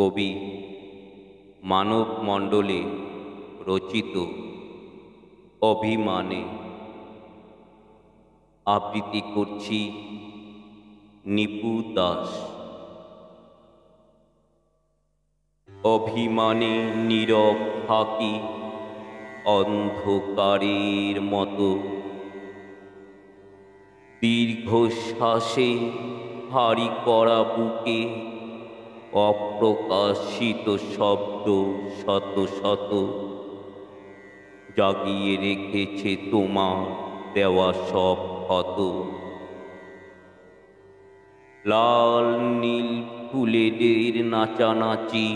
কবি মানব মণ্ডলে রচিত অভিমানে আবৃত্তি করছি নিপু দাস। অভিমানে নীরব থাকি অন্ধকারের মতো, দীর্ঘশ্বাসে ভারী করা বুকে অপ্রকাশিত শব্দ শত শত জাগিয়ে রেখেছে তোমার দেওয়া সব ক্ষত। লাল নীল ফুলেদের নাচানাচি,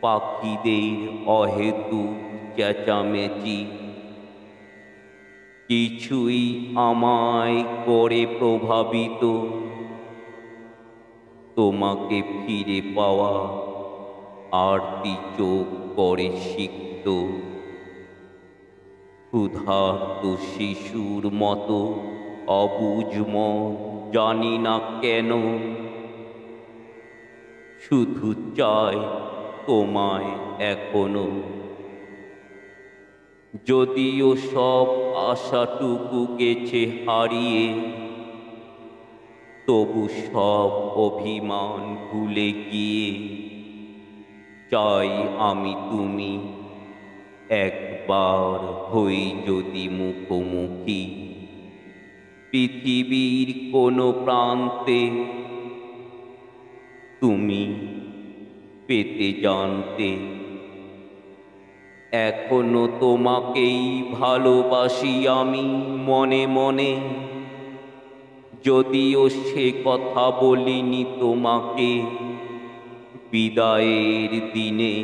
পাখিদের অহেতুক চেঁচামেচি, কিছুই আমায় করে প্রভাবিত তোমাকে ফিরে পাওয়া আরতি চোখ করে সিক্ত। ক্ষুধার্ত শিশুর মতো অবুঝ মন জানি না কেন, শুধু চাই তোমায় এখনো। যদিও সব আশাটুকু গেছে হারিয়ে, তবু সব অভিমান ভুলে গিয়ে চাই আমি তুমি একবার হই যদি মুখোমুখি। পৃথিবীর কোনো প্রান্তে তুমি পেতে জানতে এখনো তোমাকেই ভালোবাসি আমি মনে মনে। যদিও সে কথা বলিনি তোমাকে বিদায়ের দিনে,